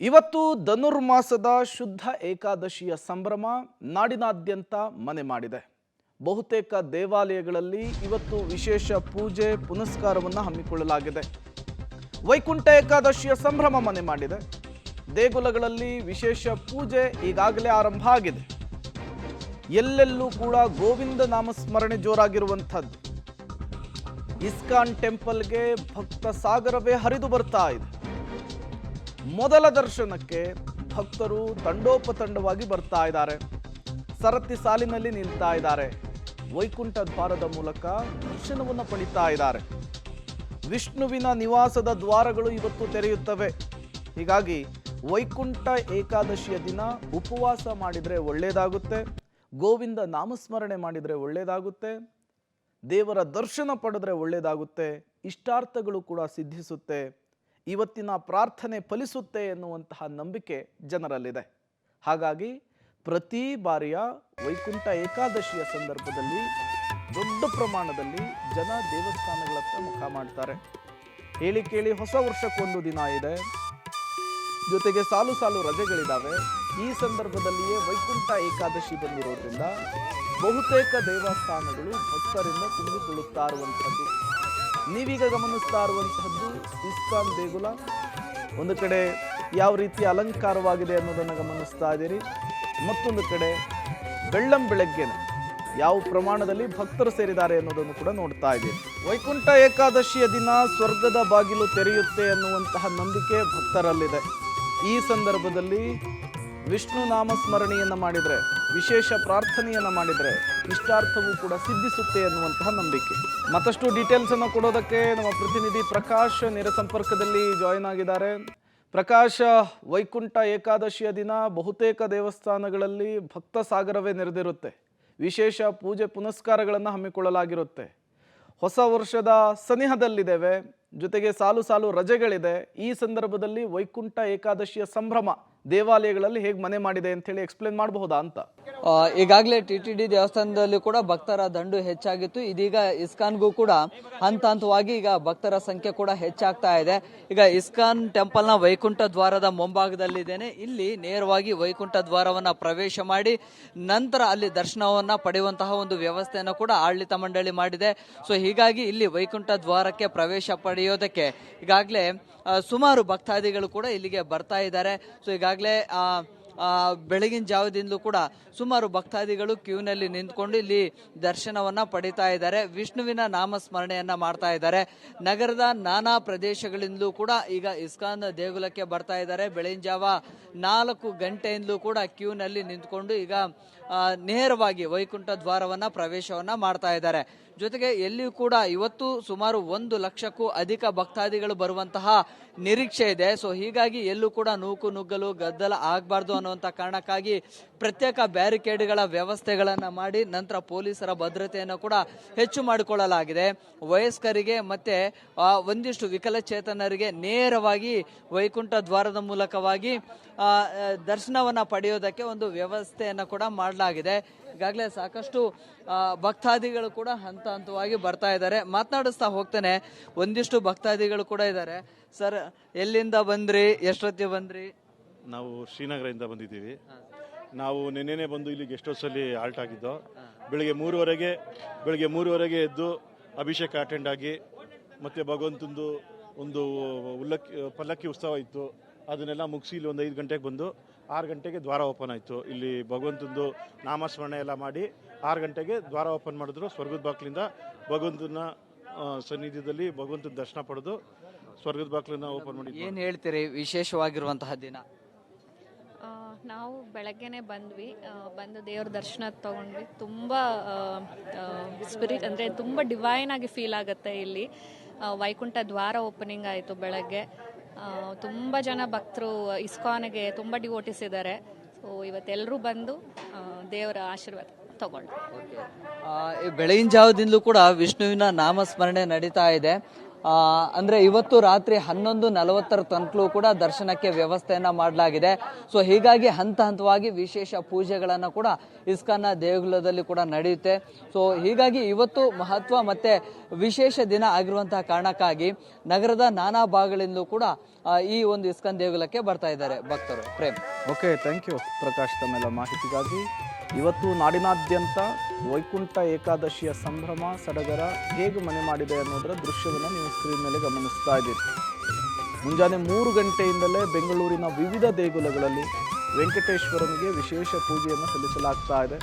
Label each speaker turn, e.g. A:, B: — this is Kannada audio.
A: ಇವತ್ತು ಧನುರ್ಮಾಸದ ಶುದ್ಧ ಏಕಾದಶಿಯ ಸಂಭ್ರಮ ನಾಡಿನಾದ್ಯಂತ ಮನೆ ಮಾಡಿದೆ. ಬಹುತೇಕ ದೇವಾಲಯಗಳಲ್ಲಿ ಇವತ್ತು ವಿಶೇಷ ಪೂಜೆ ಪುನಸ್ಕಾರವನ್ನು ಹಮ್ಮಿಕೊಳ್ಳಲಾಗಿದೆ. ವೈಕುಂಠ ಏಕಾದಶಿಯ ಸಂಭ್ರಮ ಮನೆ ಮಾಡಿದೆ. ದೇಗುಲಗಳಲ್ಲಿ ವಿಶೇಷ ಪೂಜೆ ಈಗಾಗಲೇ ಆರಂಭ ಆಗಿದೆ. ಎಲ್ಲೆಲ್ಲೂ ಕೂಡ ಗೋವಿಂದ ನಾಮಸ್ಮರಣೆ ಜೋರಾಗಿರುವಂಥದ್ದು. ಇಸ್ಕಾನ್ ಟೆಂಪಲ್ಗೆ ಭಕ್ತ ಸಾಗರವೇ ಹರಿದು ಬರ್ತಾ ಇದೆ. ಮೊದಲ ದರ್ಶನಕ್ಕೆ ಭಕ್ತರು ತಂಡೋಪತಂಡವಾಗಿ ಬರ್ತಾ ಇದ್ದಾರೆ. ಸರತಿ ಸಾಲಿನಲ್ಲಿ ನಿಲ್ತಾ ಇದ್ದಾರೆ. ವೈಕುಂಠ ದ್ವಾರದ ಮೂಲಕ ದರ್ಶನವನ್ನು ಪಡಿತಾ ಇದ್ದಾರೆ. ವಿಷ್ಣುವಿನ ನಿವಾಸದ ದ್ವಾರಗಳು ಇವತ್ತು ತೆರೆಯುತ್ತವೆ. ಹೀಗಾಗಿ ವೈಕುಂಠ ಏಕಾದಶಿಯ ದಿನ ಉಪವಾಸ ಮಾಡಿದರೆ ಒಳ್ಳೆಯದಾಗುತ್ತೆ. ಗೋವಿಂದ ನಾಮಸ್ಮರಣೆ ಮಾಡಿದರೆ ಒಳ್ಳೆಯದಾಗುತ್ತೆ. ದೇವರ ದರ್ಶನ ಪಡೆದ್ರೆ ಒಳ್ಳೆಯದಾಗುತ್ತೆ. ಇಷ್ಟಾರ್ಥಗಳು ಕೂಡ ಸಿದ್ಧಿಸುತ್ತೆ. ಇವತ್ತಿನ ಪ್ರಾರ್ಥನೆ ಫಲಿಸುತ್ತೆ ಎನ್ನುವಂತಹ ನಂಬಿಕೆ ಜನರಲ್ಲಿದೆ. ಹಾಗಾಗಿ ಪ್ರತಿ ಬಾರಿಯ ವೈಕುಂಠ ಏಕಾದಶಿಯ ಸಂದರ್ಭದಲ್ಲಿ ದೊಡ್ಡ ಪ್ರಮಾಣದಲ್ಲಿ ಜನ ದೇವಸ್ಥಾನಗಳತ್ತ ಮುಖ ಮಾಡ್ತಾರೆ. ಹೇಳಿ ಕೇಳಿ ಹೊಸ ವರ್ಷಕ್ಕೊಂದು ದಿನ ಇದೆ, ಜೊತೆಗೆ ಸಾಲು ಸಾಲು ರಜೆಗಳಿದ್ದಾವೆ. ಈ ಸಂದರ್ಭದಲ್ಲಿಯೇ ವೈಕುಂಠ ಏಕಾದಶಿ ಬಂದಿರೋದ್ರಿಂದ ಬಹುತೇಕ ದೇವಸ್ಥಾನಗಳು ಭಕ್ತರಿಂದ ತುಂಬಿಕೊಳ್ಳುತ್ತಾ ಇರುವಂಥದ್ದು. ನೀವೀಗ ಗಮನಿಸ್ತಾ ಇರುವಂತಹದ್ದು ಇಸ್ಕಾನ್ ದೇಗುಲ. ಒಂದು ಕಡೆ ಯಾವ ರೀತಿ ಅಲಂಕಾರವಾಗಿದೆ ಅನ್ನೋದನ್ನು ಗಮನಿಸ್ತಾ ಇದ್ದೀರಿ. ಮತ್ತೊಂದು ಕಡೆ ಬೆಳ್ಳಂಬೆಳಗ್ಗೆನೆ ಯಾವ ಪ್ರಮಾಣದಲ್ಲಿ ಭಕ್ತರು ಸೇರಿದ್ದಾರೆ ಅನ್ನೋದನ್ನು ಕೂಡ ನೋಡ್ತಾ ಇದ್ದೀರಿ. ವೈಕುಂಠ ಏಕಾದಶಿಯ ದಿನ ಸ್ವರ್ಗದ ಬಾಗಿಲು ತೆರೆಯುತ್ತೆ ಅನ್ನುವಂತಹ ನಂಬಿಕೆ ಭಕ್ತರಲ್ಲಿದೆ. ಈ ಸಂದರ್ಭದಲ್ಲಿ ವಿಷ್ಣು ನಾಮಸ್ಮರಣೆಯನ್ನು ಮಾಡಿದರೆ, ವಿಶೇಷ ಪ್ರಾರ್ಥನೆಯನ್ನು ಮಾಡಿದರೆ ಇಷ್ಟಾರ್ಥವೂ ಕೂಡ ಸಿದ್ಧಿಸುತ್ತೆ ಅನ್ನುವಂತಹ ನಂಬಿಕೆ. ಮತ್ತಷ್ಟು ಡೀಟೇಲ್ಸ್ ಅನ್ನು ಕೊಡೋದಕ್ಕೆ ನಮ್ಮ ಪ್ರತಿನಿಧಿ ಪ್ರಕಾಶ್ ನೇರ ಸಂಪರ್ಕದಲ್ಲಿ ಜಾಯಿನ್ ಆಗಿದ್ದಾರೆ. ಪ್ರಕಾಶ್, ವೈಕುಂಠ ಏಕಾದಶಿಯ ದಿನ ಬಹುತೇಕ ದೇವಸ್ಥಾನಗಳಲ್ಲಿ ಭಕ್ತ ಸಾಗರವೇ ನೆರೆದಿರುತ್ತೆ. ವಿಶೇಷ ಪೂಜೆ ಪುನಸ್ಕಾರಗಳನ್ನು ಹಮ್ಮಿಕೊಳ್ಳಲಾಗಿರುತ್ತೆ. ಹೊಸ ವರ್ಷದ ಸನಿಹದಲ್ಲಿದ್ದೇವೆ, ಜೊತೆಗೆ ಸಾಲು ಸಾಲು ರಜೆಗಳಿದೆ. ಈ ಸಂದರ್ಭದಲ್ಲಿ ವೈಕುಂಠ ಏಕಾದಶಿಯ ಸಂಭ್ರಮ ದೇವಾಲಯಗಳಲ್ಲಿ ಹೇಗೆ ಮನೆ ಮಾಡಿದೆ ಅಂತ ಹೇಳಿ ಎಕ್ಸ್ಪ್ಲೇನ್ ಮಾಡಬಹುದಾ ಅಂತ?
B: ಈಗಾಗಲೇ ಟಿಟಿಡಿ ದೇವಸ್ಥಾನದಲ್ಲಿ ಕೂಡ ಭಕ್ತರ ದಂಡು ಹೆಚ್ಚಾಗಿತ್ತು. ಇದೀಗ ಇಸ್ಕಾನ್ಗೂ ಕೂಡ ಹಂತ ಹಂತವಾಗಿ ಈಗ ಭಕ್ತರ ಸಂಖ್ಯೆ ಕೂಡ ಹೆಚ್ಚಾಗ್ತಾ ಇದೆ. ಈಗ ಇಸ್ಕಾನ್ ಟೆಂಪಲ್ನ ವೈಕುಂಠ ದ್ವಾರದ ಮುಂಭಾಗದಲ್ಲಿದ್ದೇನೆ. ಇಲ್ಲಿ ನೇರವಾಗಿ ವೈಕುಂಠ ದ್ವಾರವನ್ನ ಪ್ರವೇಶ ಮಾಡಿ ನಂತರ ಅಲ್ಲಿ ದರ್ಶನವನ್ನ ಪಡೆಯುವಂತಹ ಒಂದು ವ್ಯವಸ್ಥೆಯನ್ನು ಕೂಡ ಆಡಳಿತ ಮಂಡಳಿ ಮಾಡಿದೆ. ಸೊ ಹೀಗಾಗಿ ಇಲ್ಲಿ ವೈಕುಂಠ ದ್ವಾರಕ್ಕೆ ಪ್ರವೇಶ ಪಡೆಯೋದಕ್ಕೆ ಈಗಾಗಲೇ ಸುಮಾರು ಭಕ್ತಾದಿಗಳು ಕೂಡ ಇಲ್ಲಿಗೆ ಬರ್ತಾ ಇದ್ದಾರೆ. ಸೊ ಈಗಾಗಲೇ ಬೆಳಗಿನ ಜಾವದಿಂದಲೂ ಕೂಡ ಸುಮಾರು ಭಕ್ತಾದಿಗಳು ಕ್ಯೂನಲ್ಲಿ ನಿಂತ್ಕೊಂಡು ಇಲ್ಲಿ ದರ್ಶನವನ್ನ ಪಡಿತಾ ಇದ್ದಾರೆ. ವಿಷ್ಣುವಿನ ನಾಮಸ್ಮರಣೆಯನ್ನ ಮಾಡ್ತಾ ಇದ್ದಾರೆ. ನಗರದ ನಾನಾ ಪ್ರದೇಶಗಳಿಂದಲೂ ಕೂಡ ಈಗ ಇಸ್ಕಾನ್ ದೇಗುಲಕ್ಕೆ ಬರ್ತಾ ಇದ್ದಾರೆ. ಬೆಳಗಿನ ಜಾವ 4 ಗಂಟೆಯಿಂದಲೂ ಕೂಡ ಕ್ಯೂನಲ್ಲಿ ನಿಂತ್ಕೊಂಡು ಈಗ ನೇರವಾಗಿ ವೈಕುಂಠ ದ್ವಾರವನ್ನ ಪ್ರವೇಶವನ್ನ ಮಾಡ್ತಾ ಇದ್ದಾರೆ. ಜೊತೆಗೆ ಎಲ್ಲಿಯೂ ಕೂಡ ಇವತ್ತು ಸುಮಾರು 1 ಲಕ್ಷಕ್ಕೂ ಅಧಿಕ ಭಕ್ತಾದಿಗಳು ಬರುವಂತಹ ನಿರೀಕ್ಷೆ ಇದೆ. ಸೊ ಹೀಗಾಗಿ ಎಲ್ಲೂ ಕೂಡ ನೂಕು ನುಗ್ಗಲು ಗದ್ದಲ ಆಗಬಾರ್ದು ಅನ್ನುವಂಥ ಕಾರಣಕ್ಕಾಗಿ ಪ್ರತ್ಯೇಕ ಬ್ಯಾರಿಕೇಡ್ಗಳ ವ್ಯವಸ್ಥೆಗಳನ್ನು ಮಾಡಿ ನಂತರ ಪೊಲೀಸರ ಭದ್ರತೆಯನ್ನು ಕೂಡ ಹೆಚ್ಚು ಮಾಡಿಕೊಳ್ಳಲಾಗಿದೆ. ವಯಸ್ಕರಿಗೆ ಮತ್ತೆ ಒಂದಿಷ್ಟು ವಿಕಲಚೇತನರಿಗೆ ನೇರವಾಗಿ ವೈಕುಂಠ ದ್ವಾರದ ಮೂಲಕವಾಗಿ ದರ್ಶನವನ್ನು ಪಡೆಯೋದಕ್ಕೆ ಒಂದು ವ್ಯವಸ್ಥೆಯನ್ನು ಕೂಡ ಮಾಡಲಾಗಿದೆ. ಈಗಾಗಲೇ ಸಾಕಷ್ಟು ಭಕ್ತಾದಿಗಳು ಕೂಡ ಹಂತ ಹಂತವಾಗಿ ಬರ್ತಾ ಇದ್ದಾರೆ. ಮಾತನಾಡಿಸ್ತಾ ಹೋಗ್ತೇನೆ. ಒಂದಿಷ್ಟು ಭಕ್ತಾದಿಗಳು ಕೂಡ ಇದ್ದಾರೆ. ಸರ್, ಎಲ್ಲಿಂದ ಬಂದ್ರಿ? ಎಷ್ಟೊತ್ತಿಗೆ ಬಂದ್ರಿ?
C: ನಾವು ಶ್ರೀನಗರದಿಂದ ಬಂದಿದ್ದೀವಿ. ನಾವು ನಿನ್ನೆನೆ ಬಂದು ಇಲ್ಲಿ ಗೆಸ್ಟ್ ಹೌಸಲ್ಲಿ ಆಲ್ಟ್ ಆಗಿದ್ದು. ಬೆಳಿಗ್ಗೆ 3:30 ಎದ್ದು ಅಭಿಷೇಕ ಅಟೆಂಡ್ ಆಗಿ ಮತ್ತು ಭಗವಂತಂದು ಒಂದು ಪಲ್ಲಕ್ಕಿ ಉತ್ಸವ ಇತ್ತು. ಅದನ್ನೆಲ್ಲ ಮುಗಿಸಿ ಇಲ್ಲಿ ಒಂದು 5 ಗಂಟೆಗೆ ಬಂದು 6 ಗಂಟೆಗೆ ದ್ವಾರ ಓಪನ್ ಆಯಿತು. ಇಲ್ಲಿ ಭಗವಂತಂದು ನಾಮಸ್ಮರಣೆ ಎಲ್ಲ ಮಾಡಿ 6 ಗಂಟೆಗೆ ದ್ವಾರ ಓಪನ್ ಮಾಡಿದ್ರು. ಸ್ವರ್ಗದ ಬಾಗಿಲಿಂದ ಭಗವಂತನ ಸನ್ನಿಧಿಯಲ್ಲಿ ಭಗವಂತನ ದರ್ಶನ ಪಡೆದು ಸ್ವರ್ಗದ ಬಾಗಿಲನ್ನ ಓಪನ್ ಮಾಡಿ.
B: ಏನು ಹೇಳ್ತೀರಿ ವಿಶೇಷವಾಗಿರುವಂತಹ ದಿನ?
D: ನಾವು ಬೆಳಗ್ಗೆನೆ ಬಂದು ದೇವ್ರ ದರ್ಶನ ತಗೊಂಡ್ವಿ. ತುಂಬ ಸ್ಪಿರಿಟ್ ಅಂದರೆ ತುಂಬ ಡಿವೈನ್ ಆಗಿ ಫೀಲ್ ಆಗುತ್ತೆ. ಇಲ್ಲಿ ವೈಕುಂಠ ದ್ವಾರ ಓಪನಿಂಗ್ ಆಯಿತು ಬೆಳಗ್ಗೆ. ತುಂಬ ಜನ ಭಕ್ತರು ಇಸ್ಕಾನ್ಗೆ ತುಂಬ ಡಿವೋಟಿಸ್ ಇದ್ದಾರೆ. ಸೊ ಇವತ್ತೆಲ್ಲರೂ ಬಂದು ದೇವರ ಆಶೀರ್ವಾದ ತಗೊಂಡು
B: ಬೆಳಗಿನ ಜಾವದಿಂದಲೂ ಕೂಡ ವಿಷ್ಣುವಿನ ನಾಮಸ್ಮರಣೆ ನಡೀತಾ ಇದೆ. ಅಂದರೆ ಇವತ್ತು ರಾತ್ರಿ 11:40 ತನಕಲೂ ಕೂಡ ದರ್ಶನಕ್ಕೆ ವ್ಯವಸ್ಥೆಯನ್ನು ಮಾಡಲಾಗಿದೆ. ಸೊ ಹೀಗಾಗಿ ಹಂತ ಹಂತವಾಗಿ ವಿಶೇಷ ಪೂಜೆಗಳನ್ನು ಕೂಡ ಇಸ್ಕಾನ್ನ ದೇಗುಲದಲ್ಲಿ ಕೂಡ ನಡೆಯುತ್ತೆ. ಸೊ ಹೀಗಾಗಿ ಇವತ್ತು ಮಹತ್ವ ಮತ್ತು ವಿಶೇಷ ದಿನ ಆಗಿರುವಂತಹ ಕಾರಣಕ್ಕಾಗಿ ನಗರದ ನಾನಾ ಭಾಗಗಳಿಂದಲೂ ಕೂಡ ಈ ಒಂದು ಇಸ್ಕಾನ್ ದೇಗುಲಕ್ಕೆ ಬರ್ತಾ ಇದ್ದಾರೆ ಭಕ್ತರು. Prem.
A: Okay, thank you Prakash ತಮ್ಮೆಲ್ಲ ಮಾಹಿತಿಗಾಗಿ. ಇವತ್ತು ನಾಡಿನಾದ್ಯಂತ ವೈಕುಂಠ ಏಕಾದಶಿಯ ಸಂಭ್ರಮ ಸಡಗರ ಹೇಗೆ ಮನೆ ಮಾಡಿದೆ ಅನ್ನೋದರ ದೃಶ್ಯವನ್ನು ನೀವು ಸ್ಕ್ರೀನ್ ಮೇಲೆ ಗಮನಿಸ್ತಾ ಇದ್ದೀರಿ. ಮುಂಜಾನೆ 3 ಗಂಟೆಯಿಂದಲೇ ಬೆಂಗಳೂರಿನ ವಿವಿಧ ದೇಗುಲಗಳಲ್ಲಿ ವೆಂಕಟೇಶ್ವರನಿಗೆ ವಿಶೇಷ ಪೂಜೆಯನ್ನು ಸಲ್ಲಿಸಲಾಗ್ತಾ ಇದೆ.